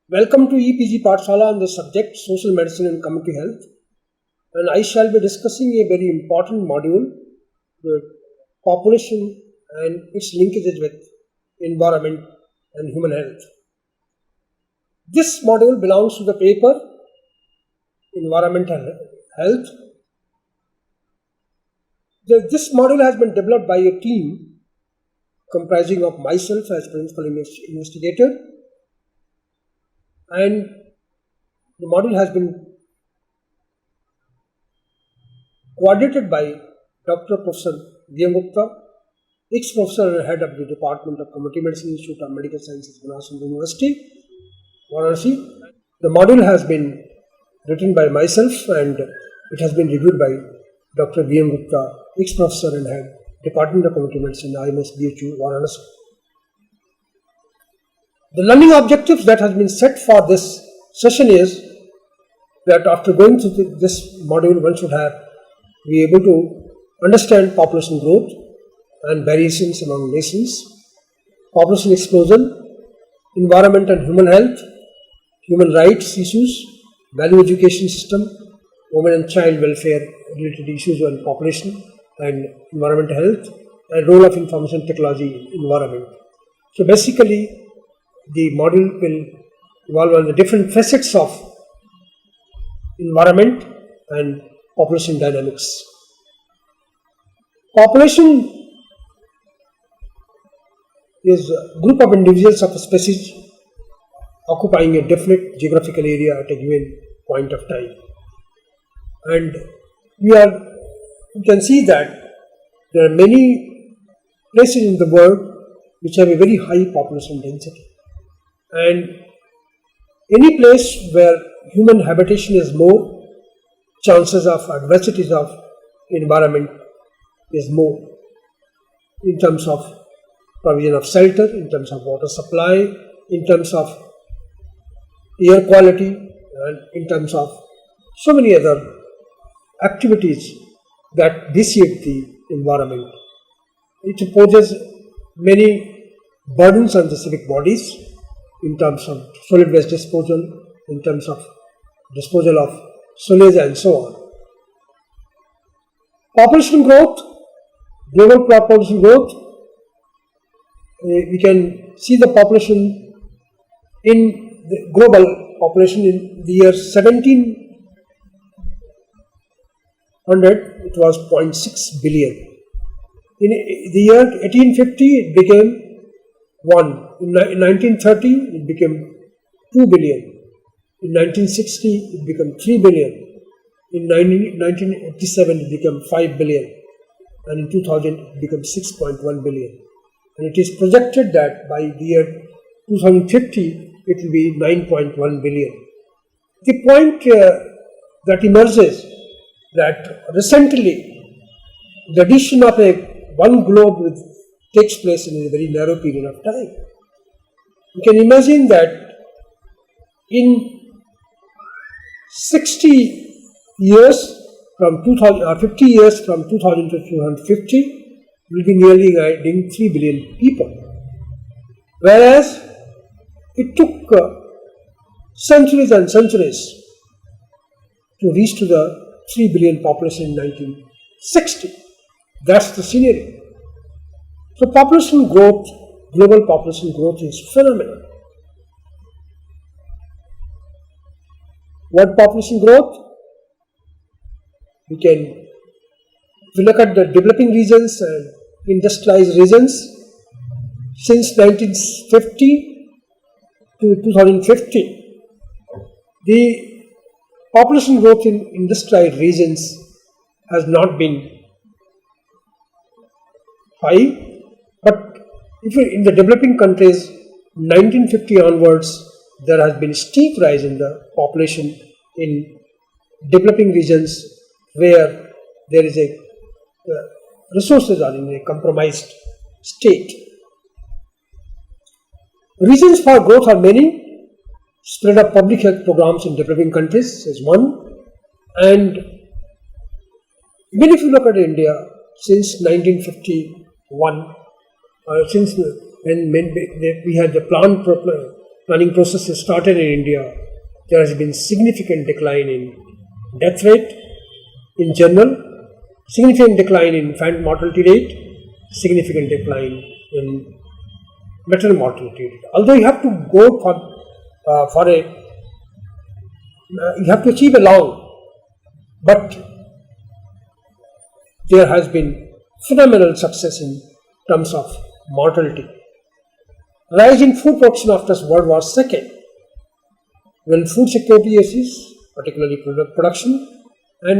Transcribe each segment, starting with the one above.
Welcome to EPG Pathshala on the subject Social Medicine and Community Health, and I shall be discussing a very important module, the population and its linkages with environment and human health. This module belongs to the paper Environmental Health. This module has been developed by a team comprising of myself as principal investigator, and the module has been coordinated by Dr. Professor Vidya-mitra, ex-professor and head of the Department of Community Medicine Institute of Medical Sciences, University, Varanasi. The module has been written by myself and it has been reviewed by Dr. Vidya-mitra, ex-professor and head, Department of Community Medicine, IMS, BHU, Varanasi. The learning objectives that has been set for this session is that after going through this module, one should be able to understand population growth and variations among nations, population explosion, environment and human health, human rights issues, value education system, women and child welfare related issues on population and environmental health, and role of information technology in environment. So basically, the module will evolve on the different facets of environment and population dynamics. Population is a group of individuals of a species occupying a definite geographical area at a given point of time. And you can see that there are many places in the world which have a very high population density. And any place where human habitation is more, chances of adversities of environment is more in terms of provision of shelter, in terms of water supply, in terms of air quality, and in terms of so many other activities that vitiate the environment. It poses many burdens on the civic bodies in terms of solid waste disposal, in terms of disposal of sewage and so on. Population growth, global population growth, we can see the population in the global population in the year 1700, it was 0.6 billion. In the year 1850, it became 1. In 1930, it became 2 billion. In 1960, it became 3 billion. In 1987, it became 5 billion. And in 2000, it became 6.1 billion. And it is projected that by the year 2050, it will be 9.1 billion. The point that emerges that recently, the addition of one globe takes place in a very narrow period of time. You can imagine that in 60 years from 2000 or 50 years from 2000 to 2050, we will be nearly adding 3 billion people. Whereas it took centuries and centuries to reach to the 3 billion population in 1960. That's the scenario. So population growth, global population growth is phenomenal. What population growth? If we look at the developing regions and industrialized regions, since 1950 to 2050, the population growth in industrialized regions has not been high. But if in the developing countries, 1950 onwards, there has been steep rise in the population in developing regions where there is resources are in a compromised state. Reasons for growth are many. Spread of public health programs in developing countries is one. And even if you look at India, since 1951, since when we had the planning process is started in India, there has been significant decline in death rate in general, significant decline in infant mortality rate, significant decline in maternal mortality rate. Although you have to go you have to achieve a long, but there has been phenomenal success in terms of mortality. Rise in food production after World War II, when food security issues, particularly production, and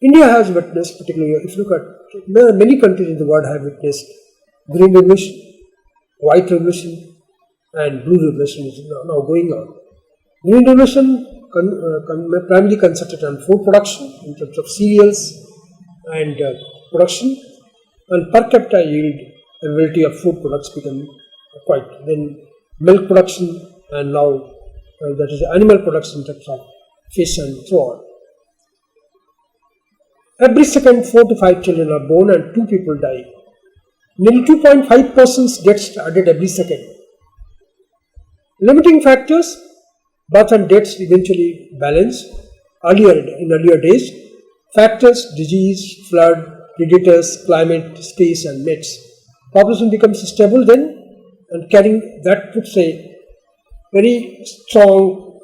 India has witnessed, particularly if you look at many countries in the world have witnessed green revolution, white revolution, and blue revolution is now going on. Green revolution primarily concentrated on food production in terms of cereals and production, and per capita yield availability of food products become quite. Then milk production, and now that is animal production in terms of fish and so on. Every second 4 to 5 children are born and 2 people die. Nearly 2.5 persons gets added every second. Limiting factors: birth and deaths eventually balance. In earlier days, factors: disease, flood, predators, climate, space, and mates. Population becomes stable then, and carrying that puts a very strong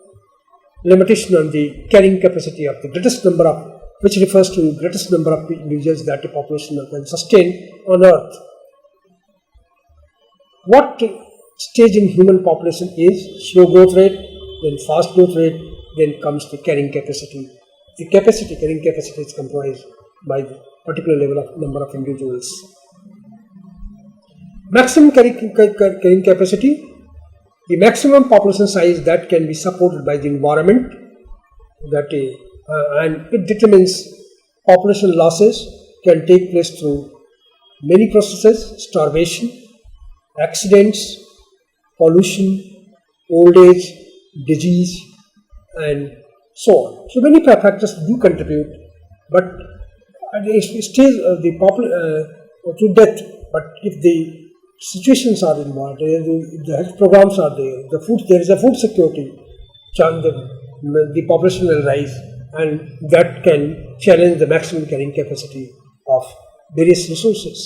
limitation on the carrying capacity of the greatest number of, which refers to greatest number of individuals that a population can sustain on earth. What stage in human population is slow growth rate, then fast growth rate, then comes the carrying capacity. The carrying capacity is comprised by the particular level of number of individuals. Maximum carrying capacity: the maximum population size that can be supported by the environment, and it determines population losses can take place through many processes: starvation, accidents, pollution, old age, disease, and so on. So many factors do contribute, but it stays to death. But if the situations are involved, if the health programs are there, there is a food security, the population will rise, and that can challenge the maximum carrying capacity of various resources.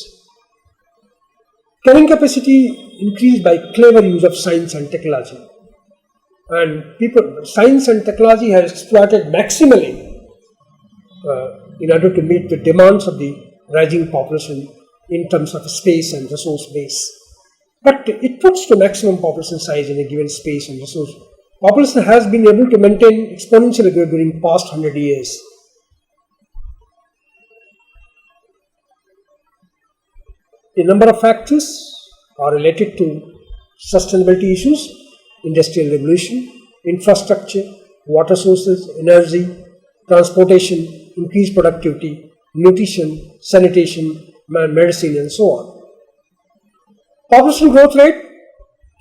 Carrying capacity increased by clever use of science and technology, and science and technology has exploited maximally in order to meet the demands of the rising population in terms of space and resource base. But it puts to maximum population size in a given space and resource. Population has been able to maintain exponential growth during past 100 years. A number of factors are related to sustainability issues: industrial revolution, infrastructure, water sources, energy, transportation, increased productivity, nutrition, sanitation, medicine, and so on. Population growth rate: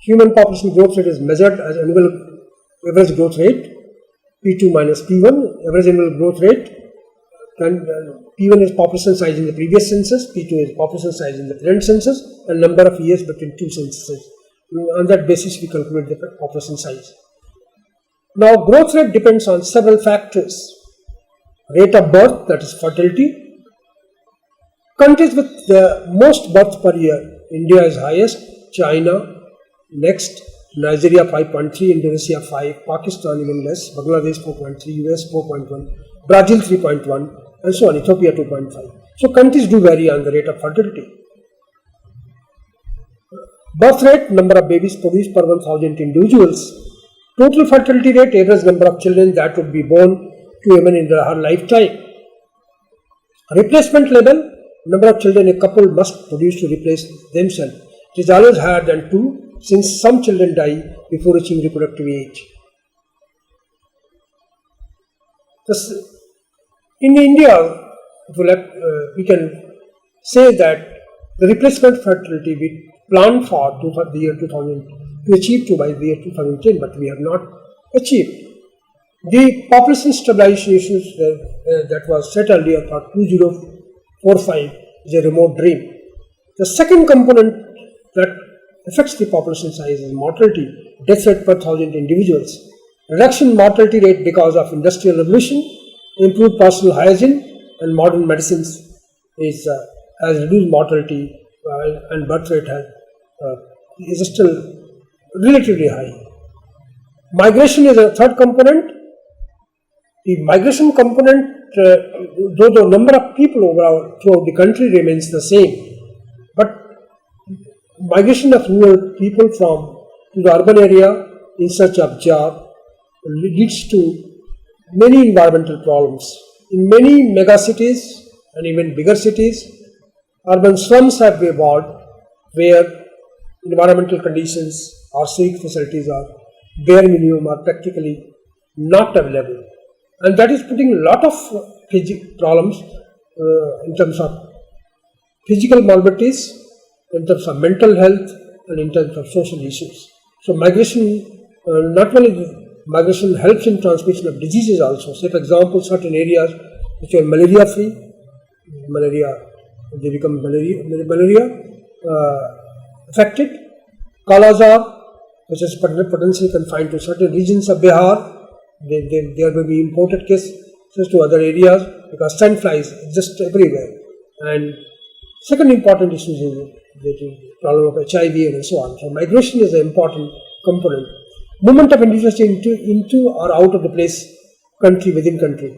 human population growth rate is measured as annual average growth rate, P2 minus P1. Average annual growth rate, P1 is population size in the previous census, P2 is population size in the present census, and number of years between two censuses. On that basis, we calculate the population size. Now, growth rate depends on several factors: rate of birth, that is fertility. Countries with the most births per year: India is highest, China next, Nigeria 5.3, Indonesia 5, Pakistan even less, Bangladesh 4.3, US 4.1, Brazil 3.1, and so on, Ethiopia 2.5. So countries do vary on the rate of fertility. Birth rate: number of babies produced per 1,000 individuals. Total fertility rate: average number of children that would be born to a woman in her lifetime. Replacement level: number of children a couple must produce to replace themselves. It is always higher than 2, since some children die before reaching reproductive age. Thus, in India, we can say that the replacement fertility we planned for the year 2000 to achieve by the year 2010, but we have not achieved. The population stabilization issues that was set earlier for 2045 is a remote dream. The second component that affects the population size is mortality, death rate per thousand individuals. Reduction in mortality rate because of industrial revolution, improved personal hygiene, and modern medicines has reduced mortality and birth rate is still relatively high. Migration is a third component. The migration component, though the number of people overall throughout the country remains the same, but migration of rural people to the urban area in search of job leads to many environmental problems. In many megacities and even bigger cities, urban slums have evolved where environmental conditions or civic facilities are bare minimum or practically not available. And that is putting a lot of problems in terms of physical maladies, in terms of mental health, and in terms of social issues. So migration, not only migration helps in transmission of diseases also. Say for example, certain areas which are malaria free, they become malaria affected. Kala-Azar, which is potentially confined to certain regions of Bihar, there may be imported cases to other areas because sand flies exist everywhere. And second important issue is the problem of HIV and so on. So migration is an important component. Movement of individuals into or out of the place, country within country.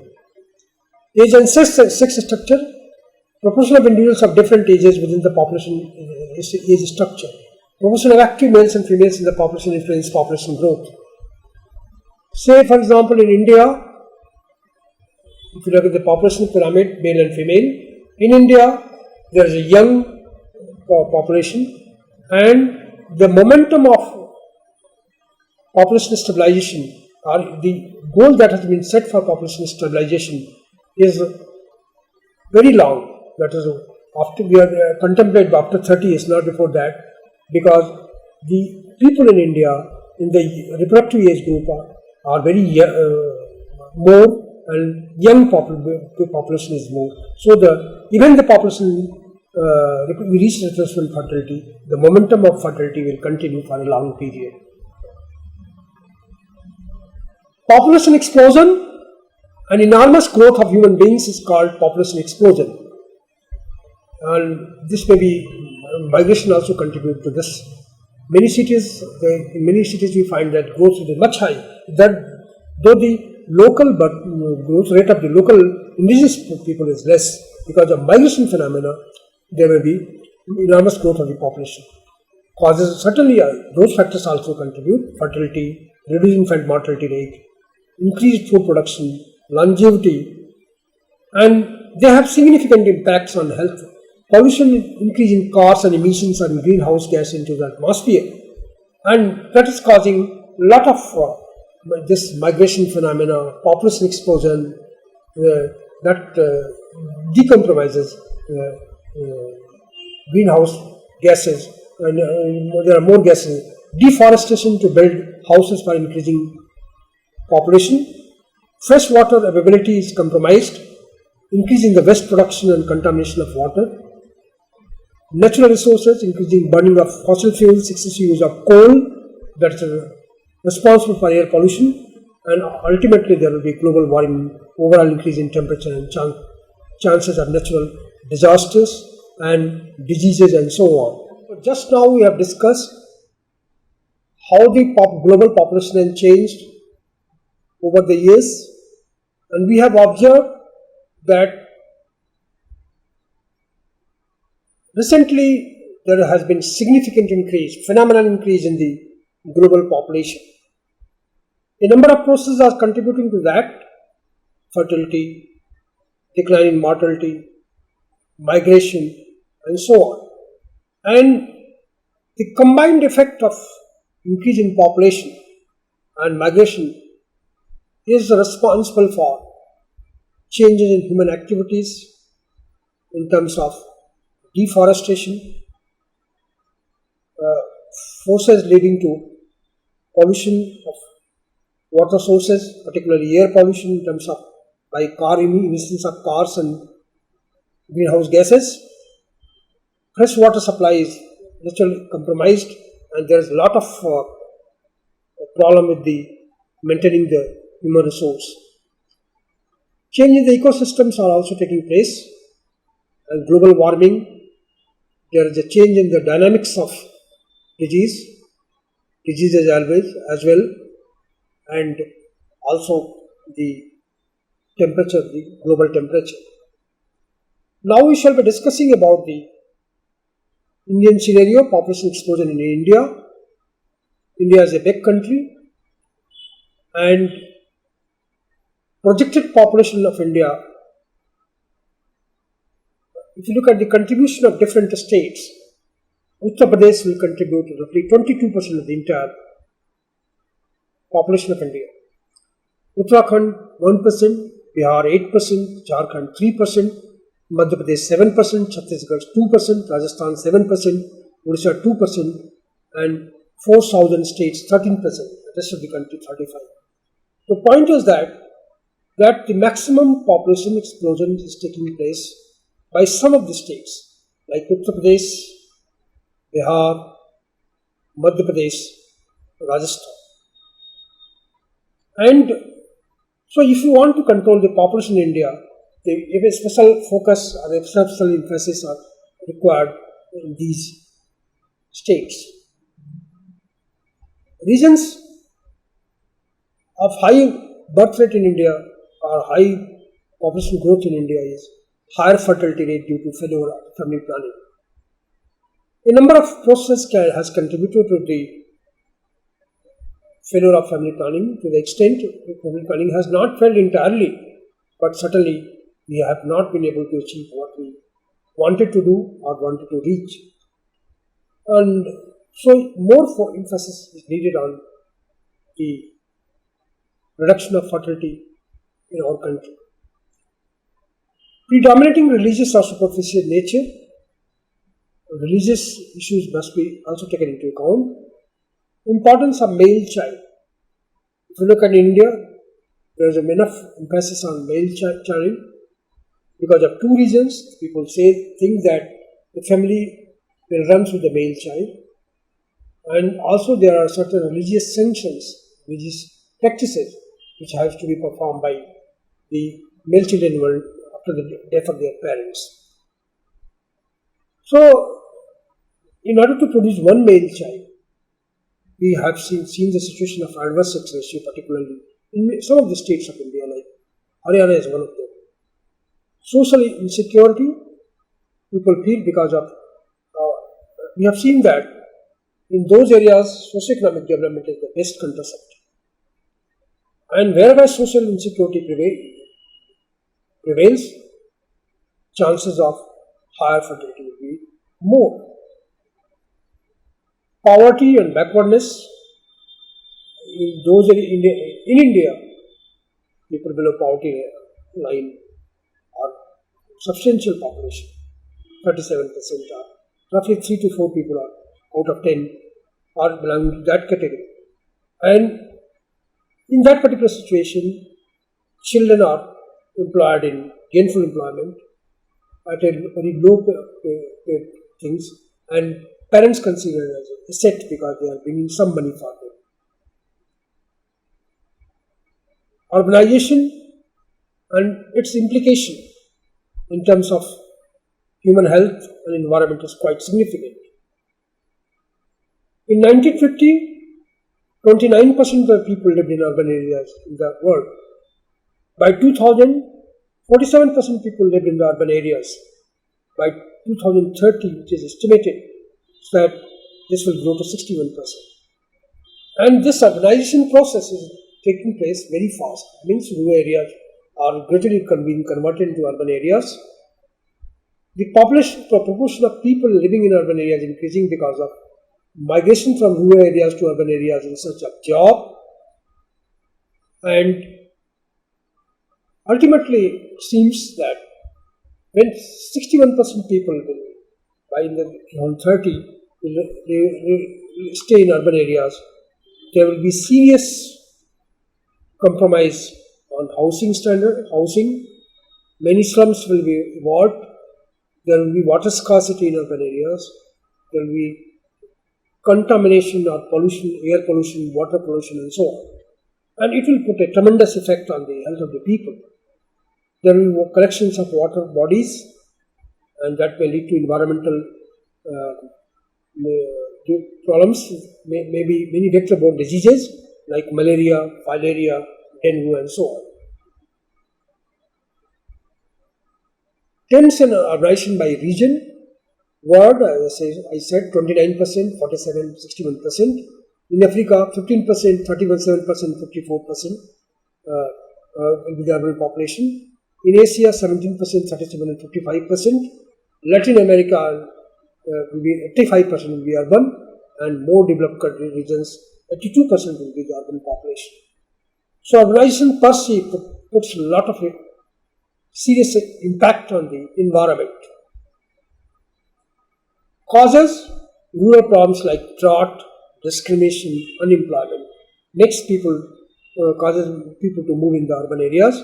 Age and sex structure. Proportion of individuals of different ages within the population age structure. Proportion of active males and females in the population influence population growth. Say for example in India, if you look at the population pyramid, male and female, in India there is a young population and the momentum of population stabilization or the goal that has been set for population stabilization is very long. That is, after we are contemplated after 30 years, not before that, because the people in India in the reproductive age group are very more and young population is more. So even the population we reach retracement fertility, the momentum of fertility will continue for a long period. Population explosion, an enormous growth of human beings is called population explosion. And this may be migration also contribute to this. In many cities we find that growth is much high. That though the local growth rate of the local indigenous people is less because of migration phenomena, there may be enormous growth of the population. Causes certainly those factors also contribute: fertility, reduced infant mortality rate, increased food production, longevity, and they have significant impacts on health. Pollution, increase in cars and emissions and greenhouse gas into the atmosphere, and that is causing a lot of this migration phenomena, population explosion, that decompromises greenhouse gases, and there are more gases. Deforestation to build houses for increasing population. Fresh water availability is compromised, increase in the waste production and contamination of water. Natural resources, increasing burning of fossil fuels, excessive use of coal, that is responsible for air pollution, and ultimately there will be global warming, overall increase in temperature and chances of natural disasters and diseases and so on. So just now we have discussed how the global population has changed over the years, and we have observed that recently there has been significant increase, phenomenal increase in the global population. A number of processes are contributing to that: fertility, decline in mortality, migration, and so on. And the combined effect of increase in population and migration is responsible for changes in human activities in terms of deforestation, forces leading to pollution of water sources, particularly air pollution in terms of by car emissions of cars and greenhouse gases. Fresh water supply is naturally compromised and there is a lot of problem with the maintaining the human resource. Change in the ecosystems are also taking place, and global warming. There is a change in the dynamics of diseases as well, and also the temperature, the global temperature. Now we shall be discussing about the Indian scenario, population explosion in India. India is a big country, and projected population of India, if you look at the contribution of different states, Uttar Pradesh will contribute to roughly 22% of the entire population of India. Uttarakhand 1%, Bihar 8%, Jharkhand 3%, Madhya Pradesh 7%, Chhattisgarh 2%, Rajasthan 7%, Odisha 2%, and 4 southern states 13%, the rest of the country 35%. The point is that the maximum population explosion is taking place by some of the states like Uttar Pradesh, Bihar, Madhya Pradesh, Rajasthan. And so if you want to control the population in India, if a special focus or a special emphasis are required in these states. Reasons of high birth rate in India or high population growth in India is higher fertility rate due to failure of family planning. A number of processes has contributed to the failure of family planning to the extent family planning has not failed entirely, but certainly we have not been able to achieve what we wanted to do or wanted to reach. And so more emphasis is needed on the reduction of fertility in our country. Predominating religious or superficial nature, religious issues must be also taken into account. Importance of male child. If you look at India, there is enough emphasis on male child because of two reasons. People think that the family will run through the male child, and also there are certain religious sanctions, religious practices which have to be performed by the male children after the death of their parents. So, in order to produce one male child, we have seen the situation of adverse sex ratio, particularly in some of the states of India, like Haryana is one of them. Social insecurity, people feel because of, we have seen that in those areas, socioeconomic development is the best contraceptive. And wherever social insecurity prevails, chances of higher fertility will be more. Poverty and backwardness in India, people below poverty line are substantial population. 37% are roughly 3 to 4 people are out of 10 are belonging to that category. And in that particular situation, children are employed in gainful employment at a very low paid things, and parents consider it as an asset because they are bringing some money for them. Urbanization and its implication in terms of human health and environment is quite significant. In 1950, 29% of people lived in urban areas in the world. By 2000, 47% people lived in the urban areas. By 2030, which is estimated that this will grow to 61%. And this urbanization process is taking place very fast. It means rural areas are gradually being converted into urban areas. The proportion of people living in urban areas is increasing because of migration from rural areas to urban areas in search of job, and ultimately it seems that when 61% people will, by the 2030 will stay in urban areas, there will be serious compromise on housing. Many slums will be evolved. There will be water scarcity in urban areas. There will be contamination or pollution, air pollution, water pollution, and so on. And it will put a tremendous effect on the health of the people. There will be collections of water bodies, and that may lead to environmental problems, maybe many vector-borne diseases like malaria, filaria, dengue, and so on. Trends in urbanization by region. World, as I said, 29%, 47%, 61%. In Africa, 15%, 31%, 54% with the urban population. In Asia, 17%, 37%, and 55%. Latin America will be 85% will be urban, and more developed country regions, 82% will be the urban population. So urbanization per se puts a lot of serious impact on the environment. Causes rural problems like drought, discrimination, unemployment. Makes causes people to move in the urban areas.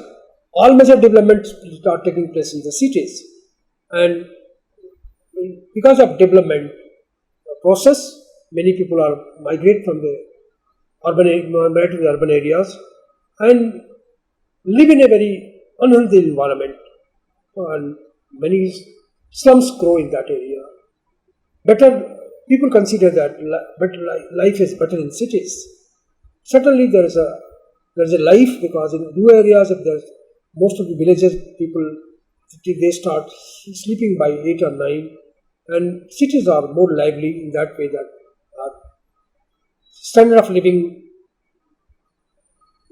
All major developments start taking place in the cities, and because of development process, many people are migrate from the urban areas and live in a very unhealthy environment, and many slums grow in that area. People consider that life is better in cities. Certainly, there is a life, because in rural areas, most of the villages they start sleeping by 8 or 9, and cities are more lively in that way, that standard of living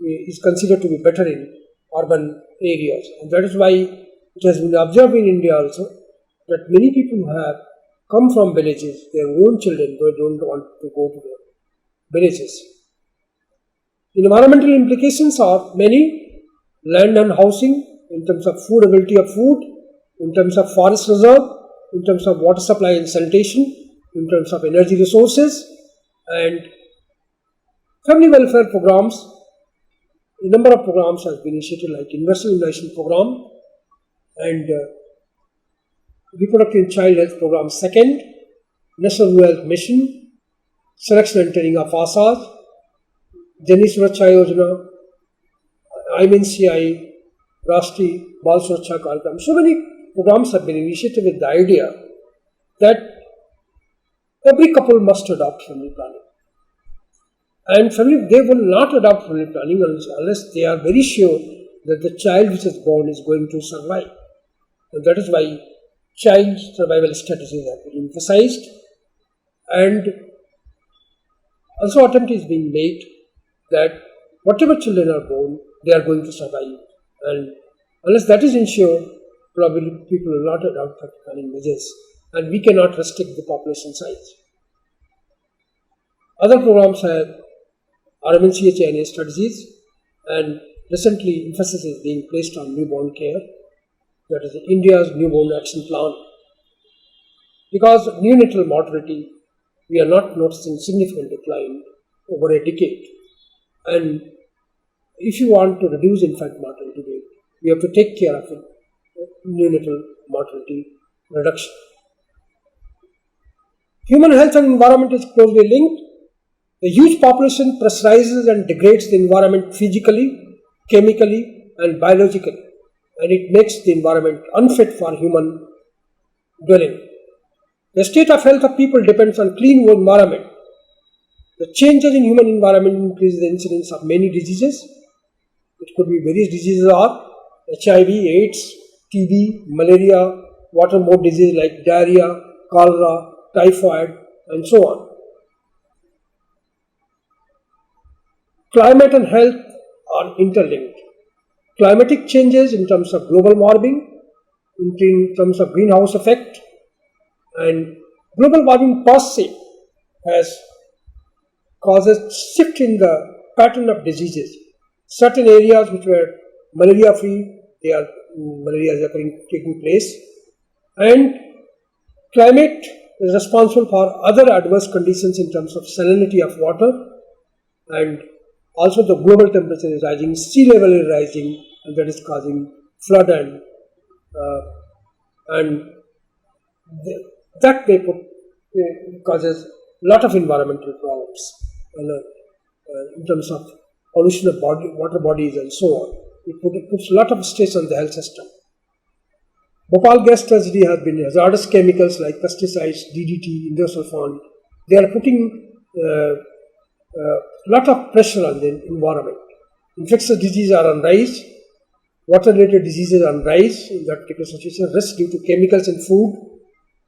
is considered to be better in urban areas, and that is why it has been observed in India also that many people who have come from villages, their own children don't want to go to the villages. Environmental implications are many: land and housing, in terms of affordability of food, in terms of forest reserve, in terms of water supply and sanitation, in terms of energy resources, and family welfare programs. A number of programs have been initiated, like Universal Immunization Program and Reproductive and Child Health Program second, National Rural Health Mission, Selection and Training of ASAs, Jani Suraksha Yojana, IMNCI, Rashtriya Bal Suraksha Karyakram. So many programs have been initiated with the idea that every couple must adopt family planning. And they will not adopt family planning unless they are very sure that the child which is born is going to survive. And that is why child survival strategies have been emphasized, and also attempt is being made that whatever children are born, they are going to survive. And unless that is ensured, probably people will not adopt family planning measures, and we cannot restrict the population size. Other programs have RMNCHINA strategies, and recently emphasis is being placed on newborn care, that is India's newborn action plan. Because of neonatal mortality, we are not noticing significant decline over a decade. And if you want to reduce infant mortality rate, we have to take care of neonatal mortality reduction. Human health and environment is closely linked. The huge population pressurizes and degrades the environment physically, chemically, and biologically, and it makes the environment unfit for human dwelling. The state of health of people depends on clean environment. The changes in human environment increase the incidence of many diseases. It could be various diseases are HIV, AIDS, TB, malaria, waterborne disease like diarrhea, cholera, typhoid, and so on. Climate and health are interlinked. Climatic changes in terms of global warming, in terms of greenhouse effect, and global warming per se has caused a shift in the pattern of diseases. Certain areas which were malaria free, malaria is taking place, and climate is responsible for other adverse conditions in terms of salinity of water, and also the global temperature is rising, sea level is rising, and that is causing flood, and that may causes lot of environmental problems in terms of pollution of water bodies and so on. It puts a lot of stress on the health system. Bhopal gas tragedy has been hazardous chemicals like pesticides, DDT, endosulfan. They are putting a lot of pressure on the environment. Infectious diseases are on rise. Water-related diseases are on rise in that particular situation. Risk due to chemicals in food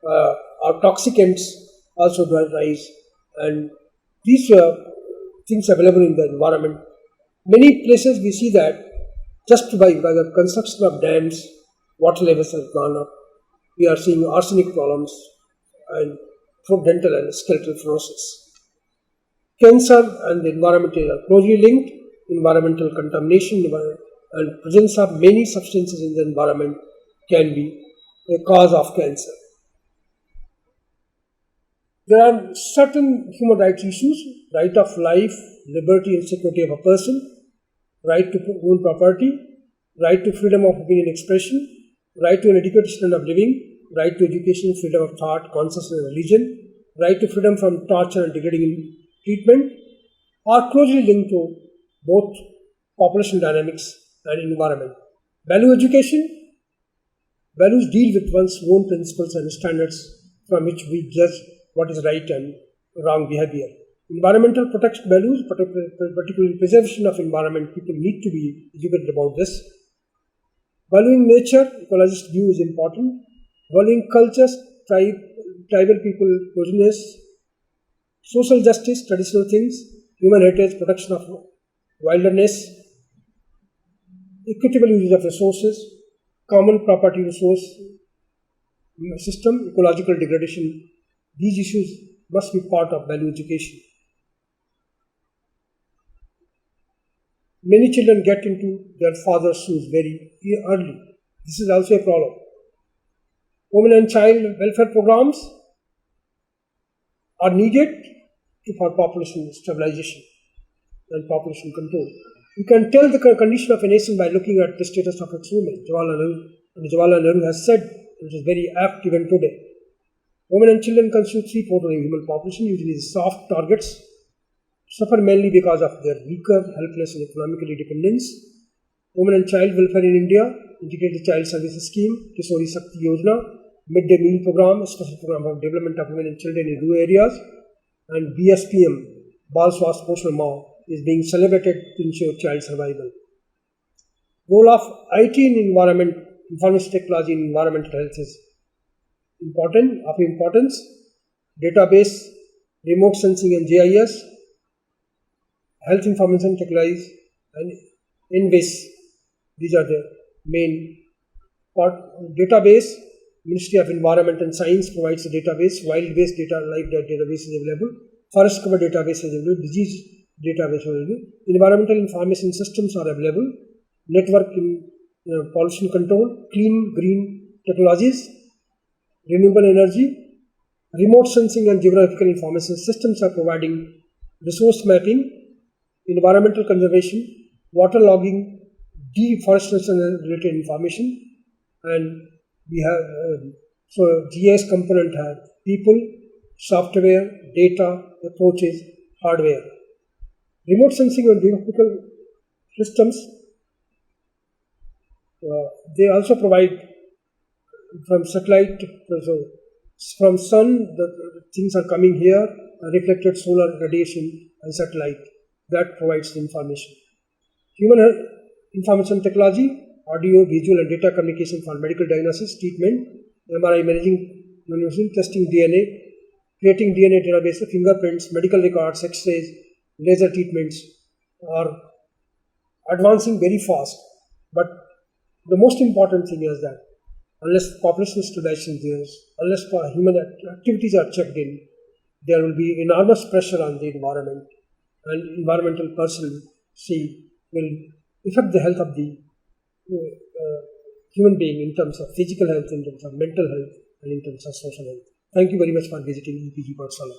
or toxicants also rise. And these things available in the environment. Many places we see that just by the construction of dams, water levels have gone up. We are seeing arsenic problems and dental and skeletal fluorosis. Cancer and the environment are closely linked. Environmental contamination and presence of many substances in the environment can be a cause of cancer. There are certain human rights issues: right of life, liberty and security of a person, right to own property, right to freedom of opinion expression, right to an adequate standard of living, right to education, freedom of thought, conscience and religion, right to freedom from torture and degrading treatment are closely linked to both population dynamics and environment. Value education. Values deal with one's own principles and standards from which we judge what is right and wrong behavior. Environmental protection values, particularly preservation of environment, people need to be educated about this. Valuing nature, ecologist view is important. Valuing cultures, tribal people, coziness, social justice, traditional things, human heritage, protection of wilderness, equitable use of resources, common property resource system, ecological degradation. These issues must be part of value education. Many children get into their father's shoes very early. This is also a problem. Women and child welfare programs are needed for population stabilization and population control. You can tell the condition of a nation by looking at the status of its women. Jawaharlal Nehru has said, which is very apt even today. Women and children constitute 3/4 of the human population, usually soft targets, suffer mainly because of their weaker, helpless and economically dependence. Women and child welfare in India, integrated child services scheme, Kisori Shakti Yojana, midday meal program, a special program for development of women and children in rural areas, and BSPM, Bal Swasth Poshan Ma, is being celebrated to ensure child survival. Role of IT in environment, information technology in environmental health is of importance. Database, remote sensing and GIS, health information technology and INVIS. These are the main part. Database, Ministry of Environment and Science provides a database. Wild-based data, live database is available. Forest cover database is available. Disease database is available. Environmental information systems are available. Network in pollution control, clean green technologies, renewable energy, remote sensing and geographical information systems are providing resource mapping, environmental conservation, water logging, deforestation related information, and we have GIS component have people, software, data, approaches, hardware. Remote sensing and geographical systems, they also provide from satellite, so from sun, the things are coming here, reflected solar radiation and satellite, that provides the information. Human information technology, audio, visual and data communication for medical diagnosis, treatment, MRI imaging, testing DNA, creating DNA database, fingerprints, medical records, X-rays, laser treatments are advancing very fast. But the most important thing is that unless population stabilization is there, unless human activities are checked in, there will be enormous pressure on the environment, and environmental person will affect the health of the human being in terms of physical health, in terms of mental health, and in terms of social health. Thank you very much for visiting EPG Pathshala.